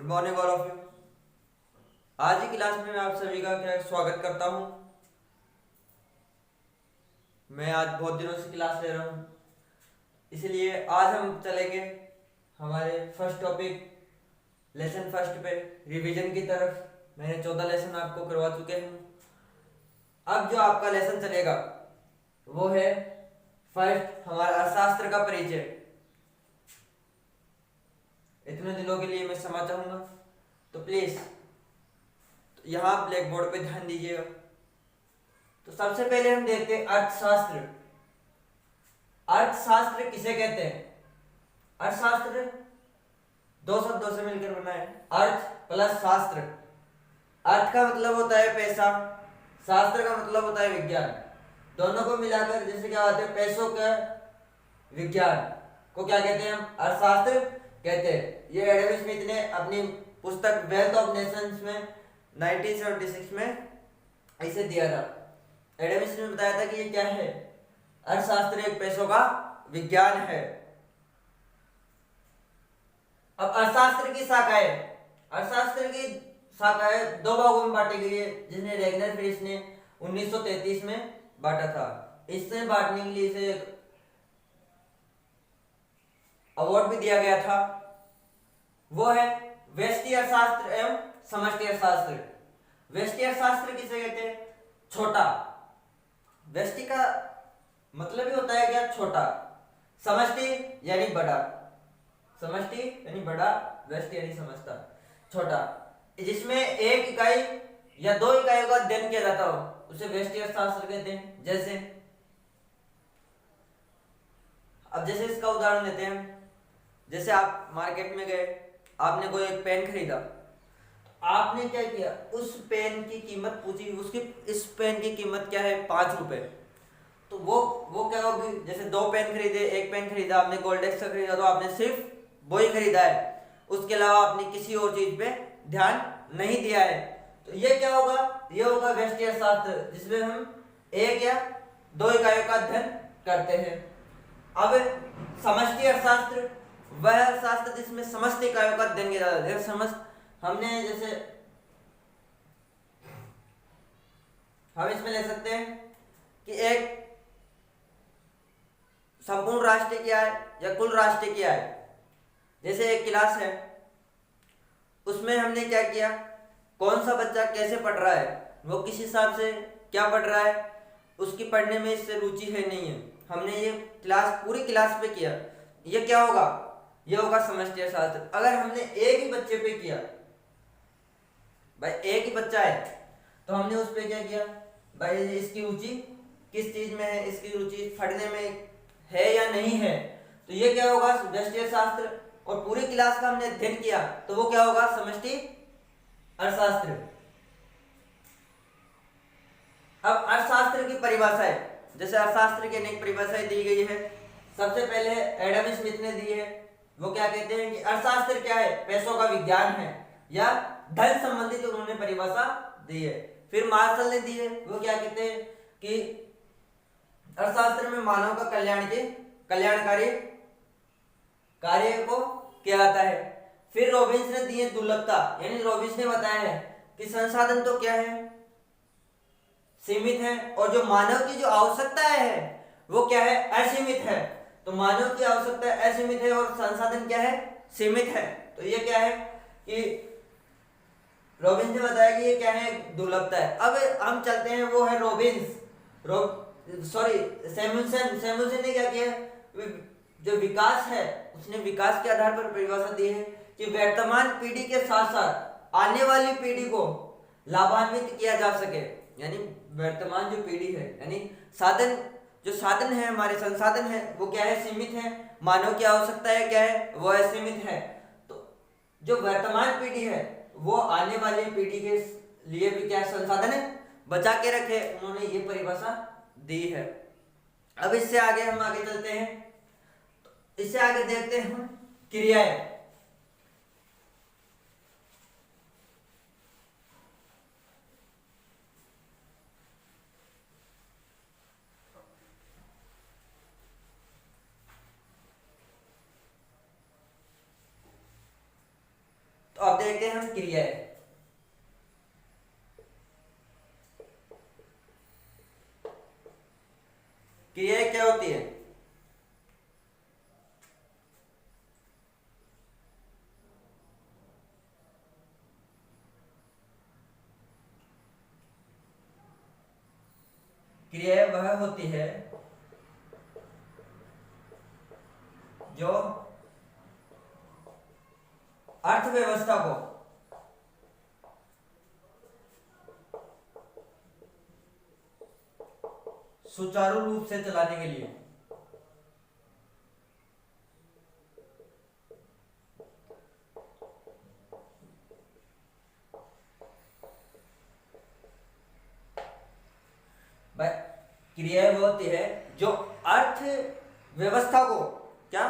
Good morning all of you. आज की class में मैं आप सभी का क्या स्वागत करता हूं। मैं आज बहुत दिनों से क्लास ले रहा हूं, इसलिए आज हम चलेंगे हमारे फर्स्ट टॉपिक लेसन फर्स्ट पे रिवीजन की तरफ। मैंने 14 लेसन आपको करवा चुके हैं। अब जो आपका लेसन चलेगा वो है फर्स्ट हमारा अर्थशास्त्र का परिचय। इतने दिनों के लिए मैं क्षमा चाहूंगा, तो प्लीज यहाँ ब्लैक बोर्ड पे ध्यान दीजिएगा। तो सबसे पहले हम देखते हैं अर्थशास्त्र। अर्थशास्त्र किसे कहते हैं? अर्थशास्त्र दो शब्दों से मिलकर बना है, अर्थ प्लस शास्त्र। अर्थ का मतलब होता है पैसा, शास्त्र का मतलब होता है विज्ञान। दोनों को मिलाकर जैसे क्या होता है, पैसों का विज्ञान को क्या कहते हैं? हम अर्थशास्त्र कहते हैं। ये एडम स्मिथ ने अपनी पुस्तक वेल्थ ऑफ नेशंस में 1976 में इसे दिया था। एडम स्मिथ ने बताया था कि ये क्या है, अर्थशास्त्र एक पैसों का विज्ञान है। अब अर्थशास्त्र की शाखाएं दो भागों में बांटी गई है, जिन्हें रेगनर फ्रिश ने 1933 में बांटा था। इससे बांटने के लिए इसे अवार्ड भी दिया गया था। वो है व्यष्टि अर्थशास्त्र एवं समष्टि अर्थशास्त्र। व्यष्टि अर्थशास्त्र किसे कहते हैं? छोटा। व्यष्टि का मतलब ही होता है क्या? छोटा। समष्टि यानी बड़ा। समष्टि यानी बड़ा, व्यष्टि यानी समझता, छोटा। जिसमें एक इकाई या दो इकाइयों का अध्ययन किया जाता हो उसे व्यष्टि अर्थशास्त्र कहते हैं। जैसे अब जैसे इसका उदाहरण लेते हैं। जैसे आप मार्केट में गए, आपने कोई एक पेन खरीदा, आपने क्या किया, उस पेन की कीमत पूछी, उसकी इस पेन की कीमत क्या है? 5 रुपए। तो वो क्या होगी? जैसे दो पेन खरीदे, एक पेन खरीदा आपने गोल्डेक्स का खरीदा, तो आपने सिर्फ वो ही खरीदा है, उसके अलावा आपने किसी और चीज पे ध्यान नहीं दिया है। तो ये क्या होगा? ये होगा व्यष्टि अर्थशास्त्र, जिसमें हम एक या दो इकाइयों का अध्ययन करते हैं। अब समष्टि अर्थशास्त्र वह अर्थशास्त्र जिसमें समस्त इकाइयों का अध्ययन किया जाता है। समस्त हमने जैसे हम इसमें ले सकते हैं कि एक संपूर्ण राष्ट्र क्या है या कुल राष्ट्र क्या है। जैसे एक क्लास है, उसमें हमने क्या किया, कौन सा बच्चा कैसे पढ़ रहा है, वो किस हिसाब से क्या पढ़ रहा है, उसकी पढ़ने में इससे रुचि है नहीं है, हमने ये क्लास पूरी क्लास पे किया। ये क्या होगा? ये होगा समष्टि अर्थशास्त्र। अगर हमने एक ही बच्चे पे किया, भाई एक ही बच्चा है, तो हमने उस पे क्या किया, भाई इसकी रुचि किस चीज में है, इसकी रुचि पढ़ने में है या नहीं है, तो ये क्या होगा? व्यष्टि अर्थशास्त्र। और पूरी क्लास का हमने अध्ययन किया, तो वो क्या होगा? समष्टि अर्थशास्त्र। अब अर्थशास्त्र की परिभाषाएं, जैसे अर्थशास्त्र की अनेक परिभाषाएं दी गई है। सबसे पहले एडम स्मिथ ने दी है। वो क्या कहते हैं कि अर्थशास्त्र क्या है? पैसों का विज्ञान है, या धन संबंधित उन्होंने परिभाषा दी है। फिर मार्शल ने दी है। वो क्या कहते हैं कि अर्थशास्त्र में मानव का कल्याणकारी कार्य को किया जाता है। फिर रॉबिन्स ने दी है दुर्लभता, यानी रॉबिन्स ने बताया है कि संसाधन तो क्या है? सीमित है, और जो मानव की जो आवश्यकताएं है वो क्या है? असीमित है। तो मानव की आवश्यकता असीमित है और संसाधन क्या है? सीमित है। तो ये क्या है कि रॉबिन्स ने बताया कि ये क्या है? दुर्लभता है। अब हम चलते हैं, वो है सैमुअल्सन ने क्या किया, जो विकास है उसने विकास के आधार पर परिभाषा दी है कि वर्तमान पीढ़ी के साथ साथ आने वाली पीढ़ी को लाभान्वित किया जा सके। यानी वर्तमान जो पीढ़ी है, यानी जो साधन है, हमारे संसाधन है, वो क्या है? सीमित है। मानव की आवश्यकता है क्या है? वो असीमित है। तो जो वर्तमान पीढ़ी है वो आने वाली पीढ़ी के लिए भी क्या संसाधन है? बचा के रखे। उन्होंने ये परिभाषा दी है। अब इससे आगे हम आगे चलते हैं। इससे आगे देखते हैं हम क्रियाएं। तो अब देखते कहते हैं हम? क्रियाएं। क्रियाएं क्या होती है? क्रियाएं वह होती है जो अर्थव्यवस्था को सुचारू रूप से चलाने के लिए क्रियाएं वो होती है जो अर्थव्यवस्था को क्या,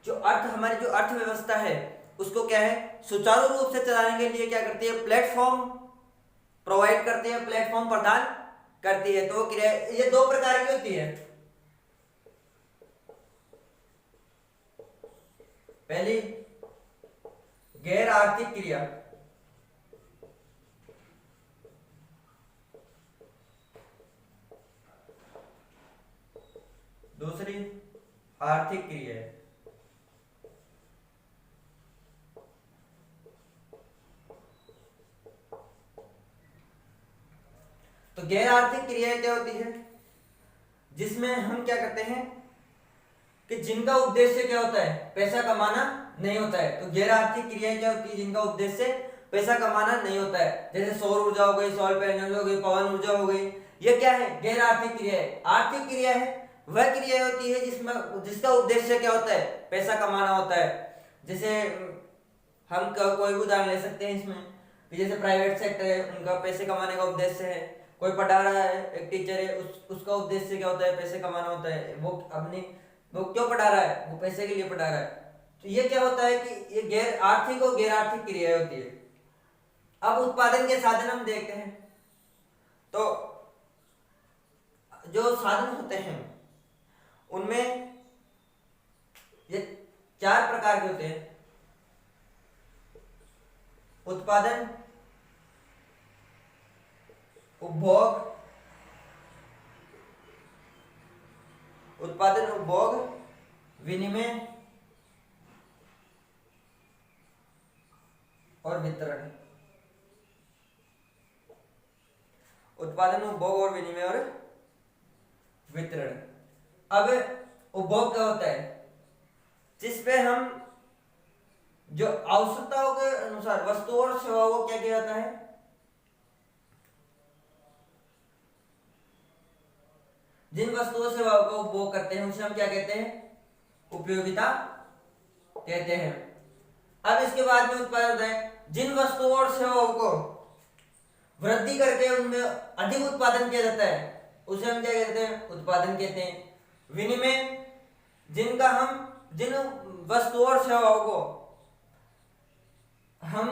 जो हमारी जो अर्थव्यवस्था है उसको क्या है, सुचारू रूप से चलाने के लिए क्या करती है? प्लेटफॉर्म प्रोवाइड करती है, प्लेटफॉर्म प्रदान करती है। तो क्रिया ये दो प्रकार की होती है। पहली गैर आर्थिक क्रिया, दूसरी आर्थिक क्रिया। तो गैर आर्थिक क्रियाएं क्या होती है? जिसमें हम क्या करते हैं कि जिनका उद्देश्य क्या होता है? पैसा कमाना नहीं होता है। तो गैर आर्थिक क्रियाएं क्या होती है? जिनका उद्देश्य पैसा कमाना नहीं होता है। जैसे सौर ऊर्जा हो गई, सोलर पैनल हो गई, पवन ऊर्जा हो गई, ये क्या है? गैर आर्थिक क्रिया है। आर्थिक क्रिया है वह क्रिया होती है जिसमें जिसका उद्देश्य क्या होता है? पैसा कमाना होता है। जैसे हम कोई भी उदाहरण ले सकते हैं इसमें, जैसे प्राइवेट सेक्टर है, उनका पैसे कमाने का उद्देश्य है। कोई पढ़ा रहा है, एक टीचर है, उसका उद्देश्य क्या होता है? पैसे कमाना होता है। वो क्यों पढ़ा रहा है? वो पैसे के लिए पढ़ा रहा है। तो ये क्या होता है कि ये गैर आर्थिक और गैर आर्थिक क्रिया होती है। अब उत्पादन के साधन हम देखते हैं। तो जो साधन होते हैं उनमें ये चार प्रकार के होते हैं: उत्पादन, उपभोग, विनिमय और वितरण। उत्पादन, उपभोग और विनिमय और वितरण। अब उपभोग क्या होता है? जिसपे हम जो आवश्यकताओं के अनुसार वस्तुओं और सेवाओं को क्या किया जाता है? जिन वस्तुओं सेवाओं का उपभोग करते हैं उसे हम क्या कहते हैं? उपयोगिता कहते हैं। अब इसके बाद में उत्पादन होता है। जिन वस्तुओं और सेवाओं को वृद्धि करके उनमें अधिक उत्पादन किया जाता है उसे हम क्या कहते हैं? उत्पादन कहते हैं। विनिमय, जिन वस्तुओं और सेवाओं को हम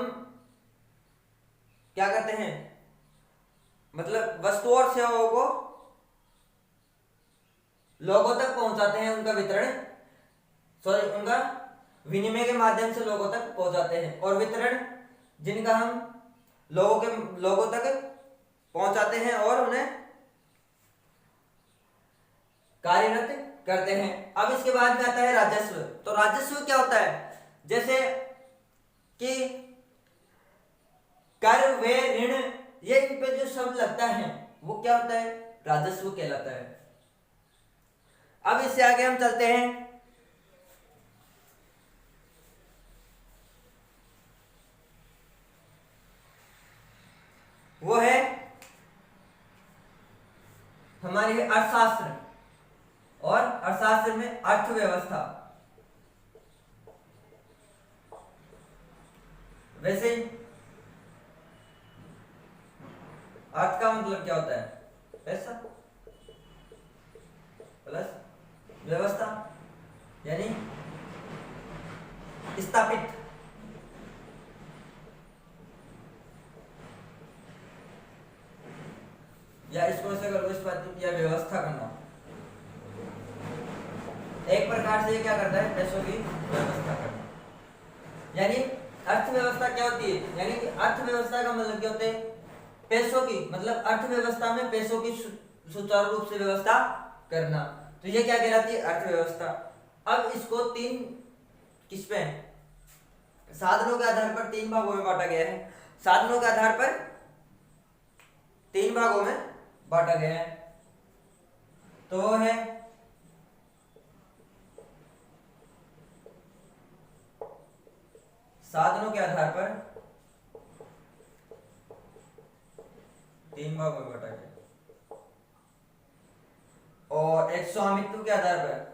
क्या करते हैं, मतलब वस्तुओं और सेवाओं को लोगों तक पहुंचाते हैं, उनका विनिमय के माध्यम से लोगों तक पहुंचाते हैं। और वितरण, जिनका हम लोगों तक पहुंचाते हैं और उन्हें कार्यरत करते हैं। अब इसके बाद में आता है राजस्व। तो राजस्व क्या होता है? जैसे कि कर, व्यय, ऋण, ये इन पे जो शब्द लगता है वो क्या होता है? राजस्व कहलाता है। अब इससे आगे हम चलते हैं। वो है हमारी अर्थशास्त्र, और अर्थशास्त्र में अर्थव्यवस्था। वैसे अर्थ का मतलब क्या होता है? पैसा प्लस व्यवस्था, यानी स्थापित। या इसको से या व्यवस्था करना। एक प्रकार से क्या करता है? पैसों की व्यवस्था करना। यानी अर्थव्यवस्था क्या होती है, यानी कि अर्थव्यवस्था का मतलब क्या होता है, पैसों की, मतलब अर्थव्यवस्था में पैसों की सुचारू रूप से व्यवस्था करना, तो ये क्या कहलाती है, अर्थव्यवस्था। अब इसको तीन किस पे, साधनों के आधार पर तीन भागों में बांटा गया है, साधनों के आधार पर तीन भागों में बांटा गया है। तो वो है साधनों के आधार पर तीन भागों में बांटा गया, और एक स्वामित्व के आधार पर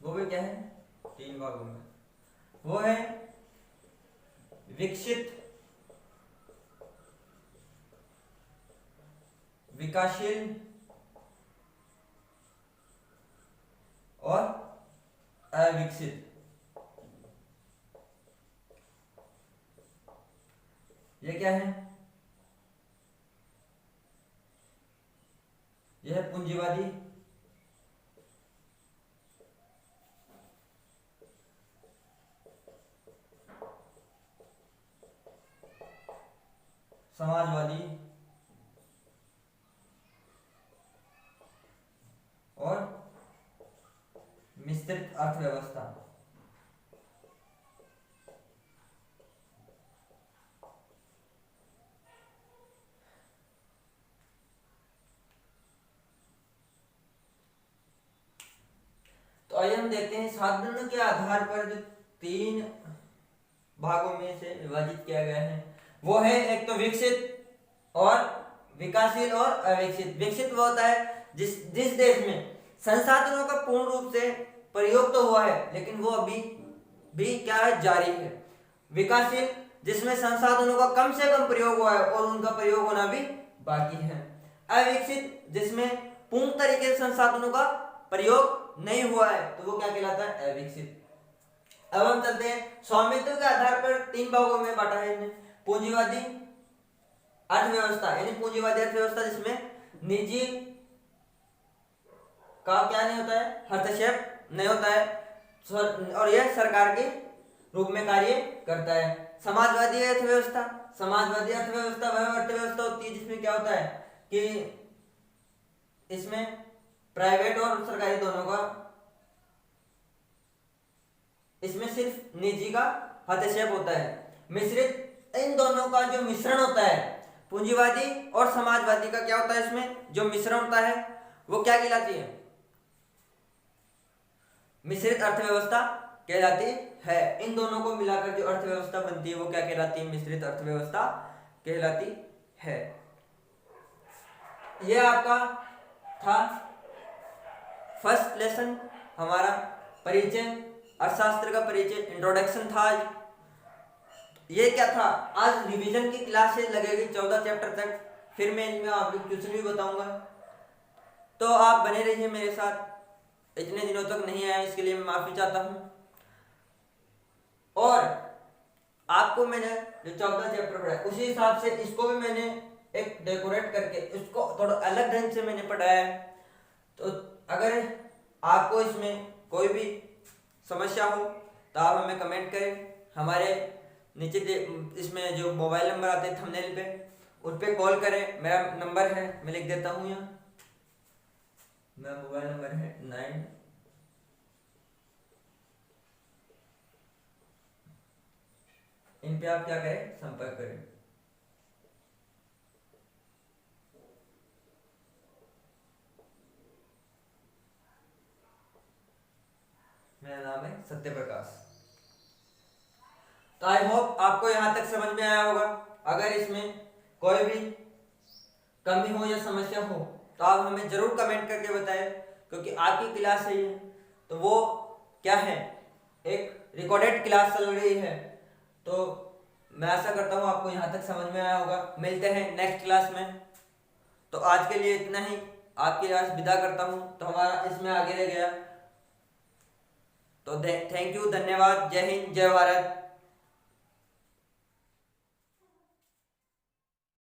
वो भी क्या है, तीन भागों में। वो है विकसित, विकासशील और अविकसित। ये क्या है, यह है पूंजीवादी, समाजवादी और मिश्रित अर्थव्यवस्था। तो आइए हम देखते हैं साधन के आधार पर जो तीन भागों में से विभाजित किया गया है, वो है एक तो विकसित और विकासशील और अविकसित। विकसित वो होता है जिस देश में संसाधनों का पूर्ण रूप से प्रयोग तो हुआ है लेकिन वो अभी भी क्या है, जारी है। विकासशील जिसमें संसाधनों का कम से कम प्रयोग हुआ है और उनका प्रयोग होना भी बाकी है। अविकसित जिसमें पूर्ण तरीके से संसाधनों का प्रयोग नहीं हुआ है, तो वो क्या कहलाता है, अविकसित। अब हम चलते हैं स्वामित्व के आधार पर तीन भागों में बांटा है इन्हें। पूंजीवादी अर्थव्यवस्था, यानी पूंजीवादी अर्थव्यवस्था जिसमें निजी का क्या नहीं होता है, हस्तक्षेप नहीं होता है और यह सरकार के रूप में कार्य करता है। समाजवादी अर्थव्यवस्था, समाजवादी अर्थव्यवस्था वह अर्थव्यवस्था होती है जिसमें क्या होता है कि इसमें प्राइवेट और सरकारी दोनों का, इसमें सिर्फ निजी का हस्तक्षेप होता है। मिश्रित, इन दोनों का जो मिश्रण होता है, पूंजीवादी और समाजवादी का क्या होता है, इसमें जो मिश्रण होता है वो क्या कहलाती है, मिश्रित अर्थव्यवस्था कहलाती है। इन दोनों को मिलाकर जो अर्थव्यवस्था बनती है वो क्या कहलाती है, मिश्रित अर्थव्यवस्था कहलाती है। यह आपका था फर्स्ट लेसन, हमारा परिचय, अर्थशास्त्र का परिचय, इंट्रोडक्शन था आज। ये क्या था, आज रिवीजन की क्लासेस लगेगी 14 चैप्टर तक, फिर मैं इनमें आपको क्वेश्चन भी बताऊंगा, तो आप बने रहिए मेरे साथ। इतने दिनों तक नहीं आया इसके लिए मैं माफी चाहता हूँ। और आपको मैंने जो 14 चैप्टर पढ़ाया उसी हिसाब से इसको भी मैंने एक डेकोरेट करके इसको थोड़ा अलग ढंग से मैंने पढ़ाया है। तो अगर आपको इसमें कोई भी समस्या हो तो आप हमें कमेंट करें। हमारे नीचे इसमें जो मोबाइल नंबर आते हैं थंबनेल पे, उस पर कॉल करें। मेरा नंबर है, मैं लिख देता हूँ यहाँ, मेरा मोबाइल नंबर है 9, इन पे आप क्या करें, संपर्क करें। मेरा नाम है सत्य प्रकाश। तो आई होप आपको यहाँ तक समझ में आया होगा। अगर इसमें कोई भी कमी हो या समस्या हो तो आप हमें जरूर कमेंट करके बताएं, क्योंकि आपकी क्लास है ये, तो वो क्या है, एक रिकॉर्डेड क्लास चल रही है। तो मैं आशा करता हूँ आपको यहाँ तक समझ में आया होगा। मिलते हैं नेक्स्ट क्लास में। तो आज के लिए इतना ही, आपकी आज विदा करता हूँ। तो हमारा इसमें आगे रह गया। तो थैंक यू, धन्यवाद, जय हिंद, जय भारत।